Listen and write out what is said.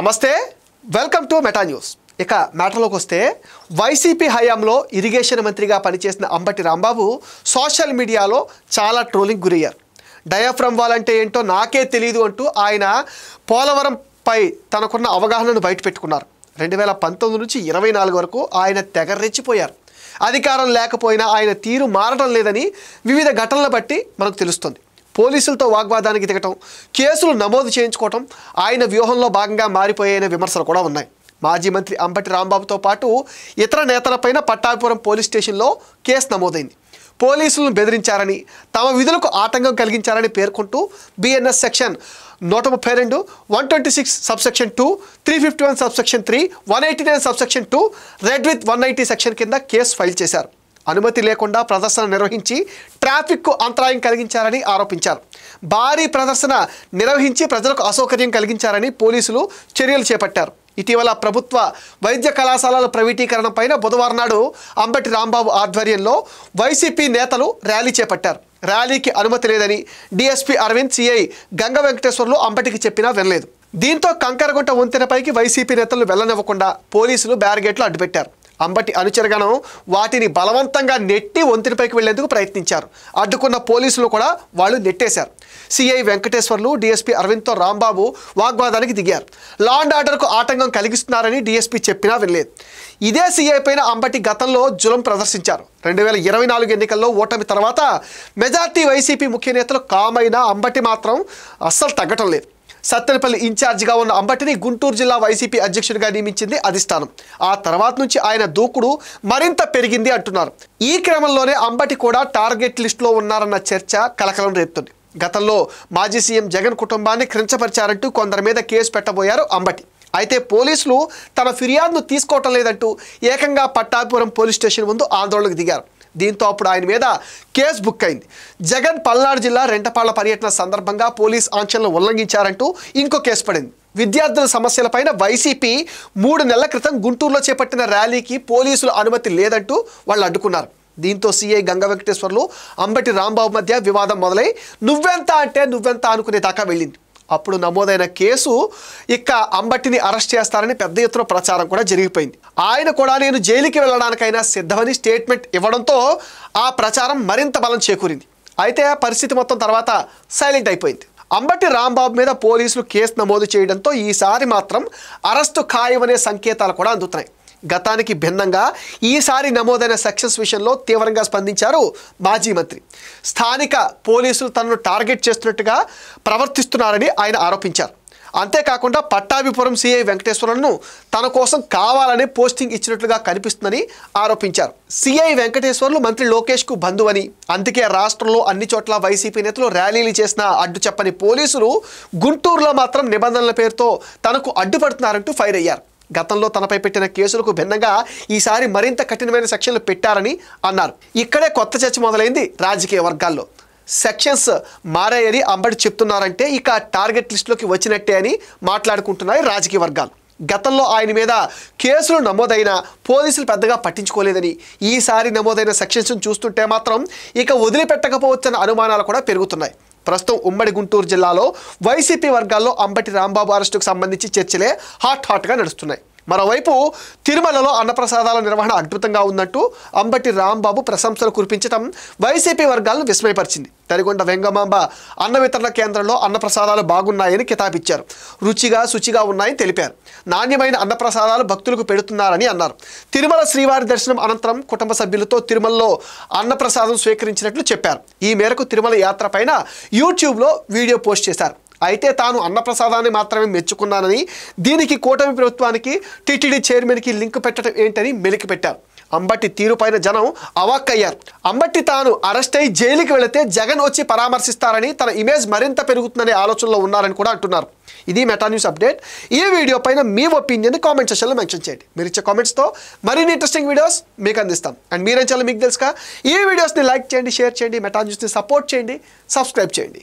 నమస్తే, welcome to meta news. ఇక మ్యాటర్లోకి వస్తే వైసీపీ హయాంలో ఇరిగేషన్ మంత్రిగా పనిచేసిన అంబటి రాంబాబు సోషల్ మీడియాలో చాలా ట్రోలింగ్ గురయ్యారు. డయాఫ్రమ్ వాల్ అంటే ఏంటో నాకే తెలియదు అంటూ ఆయన పోలవరంపై తనకున్న అవగాహనను బయటపెట్టుకున్నారు. 2019 నుంచి 24 వరకు ఆయన తెగరెచ్చిపోయారు. అధికారం లేకపోయినా ఆయన తీరు మారడం లేదని వివిధ ఘటనలు బట్టి మనకు తెలుస్తుంది. పోలీసులతో వాగ్వాదానికి దిగటం, కేసులు నమోదు చేయించుకోవటం ఆయన వ్యూహంలో భాగంగా మారిపోయాయనే విమర్శలు కూడా ఉన్నాయి. మాజీ మంత్రి అంబటి రాంబాబుతో పాటు ఇతర నేతలపైన పట్టాభిపురం పోలీస్ స్టేషన్లో కేసు నమోదైంది. పోలీసులను బెదిరించారని, తమ విధులకు ఆటంకం కలిగించారని పేర్కొంటూ BNS section 132, 126 subsection 2, 351 subsection 3, 189 subsection 2, red with 190 section కింద కేసు ఫైల్ చేశారు. అనుమతి లేకుండా ప్రదర్శన నిర్వహించి ట్రాఫిక్కు అంతరాయం కలిగించారని ఆరోపించారు. భారీ ప్రదర్శన నిర్వహించి ప్రజలకు అసౌకర్యం కలిగించారని పోలీసులు చర్యలు చేపట్టారు. ఇటీవల ప్రభుత్వ వైద్య కళాశాలల ప్రైవేటీకరణ పైన బుధవారం నాడు అంబటి రాంబాబు ఆధ్వర్యంలో వైసీపీ నేతలు ర్యాలీ చేపట్టారు. ర్యాలీకి అనుమతి లేదని డిఎస్పీ అరవింద్, సిఐ గంగ వెంకటేశ్వర్లు అంబటికి చెప్పినా వినలేదు. దీంతో కంకరగుంట వంతెనపైకి వైసీపీ నేతలు వెళ్లనివ్వకుండా పోలీసులు బ్యారిగేట్లు అడ్డుపెట్టారు. అంబటి అనుచరగణం వాటిని బలవంతంగా నెట్టి వంతెనపైకి వెళ్లేందుకు ప్రయత్నించారు. అడ్డుకున్న పోలీసులు కూడా వాళ్ళు నెట్టేశారు. సిఐ వెంకటేశ్వర్లు, డిఎస్పీ అరవింద్తో రాంబాబు వాగ్వాదానికి దిగారు. లా అండ్ ఆర్డర్కు ఆటంకం కలిగిస్తున్నారని డిఎస్పీ చెప్పినా వినలేదు. ఇదే సిఐ పైన అంబటి గతంలో జులం ప్రదర్శించారు. 2024 ఎన్నికల్లో ఓటమి తర్వాత మెజార్టీ వైసీపీ ముఖ్య నేతలు కామైనా అంబటి మాత్రం అస్సలు తగ్గటం లేదు. సత్తెనపల్లి ఇన్ఛార్జిగా ఉన్న అంబటిని గుంటూరు జిల్లా వైసీపీ అధ్యక్షుడిగా నియమించింది అధిష్టానం. ఆ తర్వాత నుంచి ఆయన దూకుడు మరింత పెరిగింది అంటున్నారు. ఈ క్రమంలోనే అంబటి కూడా టార్గెట్ లిస్టులో ఉన్నారన్న చర్చ కలకలం రేపుతుంది. గతంలో మాజీ సీఎం జగన్ కుటుంబాన్ని కించపరిచారంటూ కొందరి మీద కేసు పెట్టబోయారు అంబటి. అయితే పోలీసులు తన ఫిర్యాదును తీసుకోవటం లేదంటూ ఏకంగా పట్టాభిపురం పోలీస్ స్టేషన్ ముందు ఆందోళనకు దిగారు. దీంతో అప్పుడు ఆయన మీద కేసు బుక్ అయింది. జగన్ పల్నాడు జిల్లా రెంటపాళ్ల పర్యటన సందర్భంగా పోలీస్ ఆంక్షలను ఉల్లంఘించారంటూ ఇంకో కేసు పడింది. విద్యార్థుల సమస్యలపైన వైసీపీ 3 నెలల క్రితం గుంటూరులో చేపట్టిన ర్యాలీకి పోలీసుల అనుమతి లేదంటూ వాళ్ళు అడ్డుకున్నారు. దీంతో సిఐ గంగ వెంకటేశ్వర్లు, అంబటి రాంబాబు మధ్య వివాదం మొదలై నువ్వెంత అంటే నువ్వెంత అనుకునే దాకా వెళ్ళింది. అప్పుడు నమోదైన కేసు ఇక అంబటిని అరెస్ట్ చేస్తారని పెద్ద ఎత్తున ప్రచారం కూడా జరిగిపోయింది. ఆయన కూడా నేను జైలుకి వెళ్ళడానికైనా సిద్ధమని స్టేట్మెంట్ ఇవ్వడంతో ఆ ప్రచారం మరింత బలం చేకూరింది. అయితే పరిస్థితి మొత్తం తర్వాత సైలెంట్ అయిపోయింది. అంబటి రాంబాబు మీద పోలీసులు కేసు నమోదు చేయడంతో ఈసారి మాత్రం అరెస్టు ఖాయమనే సంకేతాలు కూడా అందుతున్నాయి. గతానికి భిన్నంగా ఈసారి నమోదైన సెక్షన్స్ విషయంలో తీవ్రంగా స్పందించారు మాజీ మంత్రి. స్థానిక పోలీసులు తనను టార్గెట్ చేస్తున్నట్టుగా ప్రవర్తిస్తున్నారని ఆయన ఆరోపించారు. అంతేకాకుండా పట్టాభిపురం సిఐ వెంకటేశ్వరను తన కోసం కావాలనే పోస్టింగ్ ఇచ్చినట్లుగా కనిపిస్తుందని ఆరోపించారు. సిఐ వెంకటేశ్వర్లు మంత్రి లోకేష్కు బంధువని, అందుకే రాష్ట్రంలో అన్ని చోట్ల వైసీపీ నేతలు ర్యాలీలు చేసిన అడ్డు చెప్పని పోలీసులు గుంటూరులో మాత్రం నిబంధనల పేరుతో తనకు అడ్డుపడుతున్నారంటూ ఫైర్ అయ్యారు. గతంలో తనపై పెట్టిన కేసులకు భిన్నంగా ఈసారి మరింత కఠినమైన సెక్షన్లు పెట్టారని అన్నారు. ఇక్కడే కొత్త చర్చ మొదలైంది రాజకీయ వర్గాల్లో. సెక్షన్స్ మారాయని అంబటి చెప్తున్నారంటే ఇక టార్గెట్ లిస్టులోకి వచ్చినట్టే అని మాట్లాడుకుంటున్నాయి రాజకీయ వర్గాలు. గతంలో ఆయన మీద కేసులు నమోదైన పోలీసులు పెద్దగా పట్టించుకోలేదని, ఈసారి నమోదైన సెక్షన్స్ చూస్తుంటే మాత్రం ఇక వదిలిపెట్టకపోవచ్చన్న అనుమానాలు కూడా పెరుగుతున్నాయి. ప్రస్తుతం ఉమ్మడి గుంటూరు జిల్లాలో వైసీపీ వర్గాల్లో అంబటి రాంబాబు అరెస్టుకు సంబంధించి చర్చలే హాట్గా నడుస్తున్నాయి. మరోవైపు తిరుమలలో అన్నప్రసాదాల నిర్వహణ అద్భుతంగా ఉందంటూ అంబటి రాంబాబు ప్రశంసలు కురిపించడం వైసీపీ వర్గాలను విస్మయపరిచింది. తరిగొండ వెంగమాంబ అన్న వితరణ కేంద్రంలో అన్నప్రసాదాలు బాగున్నాయని కితాబిచ్చారు. రుచిగా శుచిగా ఉన్నాయని తెలిపారు. నాణ్యమైన అన్నప్రసాదాలు భక్తులకు పెడుతున్నారని అన్నారు. తిరుమల శ్రీవారి దర్శనం అనంతరం కుటుంబ సభ్యులతో తిరుమలలో అన్నప్రసాదం స్వీకరించినట్లు చెప్పారు. ఈ మేరకు తిరుమల యాత్ర పైన యూట్యూబ్లో వీడియో పోస్ట్ చేశారు. అయితే తాను అన్నప్రసాదాన్ని మాత్రమే మెచ్చుకున్నానని, దీనికి కూటమి ప్రభుత్వానికి టీటీడీ చైర్మన్కి లింక్ పెట్టడం ఏంటని మెలికి పెట్టారు. అంబటి తీరుపైన జనం అవాక్కయ్యారు. అంబటి తాను అరెస్ట్ అయి జైలుకి వెళితే జగన్ వచ్చి పరామర్శిస్తారని, తన ఇమేజ్ మరింత పెరుగుతుందనే ఆలోచనలో ఉన్నారని కూడా అంటున్నారు. ఇది మెటా న్యూస్ అప్డేట్. ఈ వీడియో పైన మీ ఒపీనియన్ కామెంట్ సెక్షన్లో మెన్షన్ చేయండి. మీరు ఇచ్చే కామెంట్స్తో మరిన్ని ఇంట్రెస్టింగ్ వీడియోస్ మీకు అందిస్తాం. అండ్ మీరేం చేయాలో మీకు తెలుసుగా, ఈ వీడియోస్ని లైక్ చేయండి, షేర్ చేయండి, మెటా న్యూస్ని సపోర్ట్ చేయండి, సబ్స్క్రైబ్ చేయండి.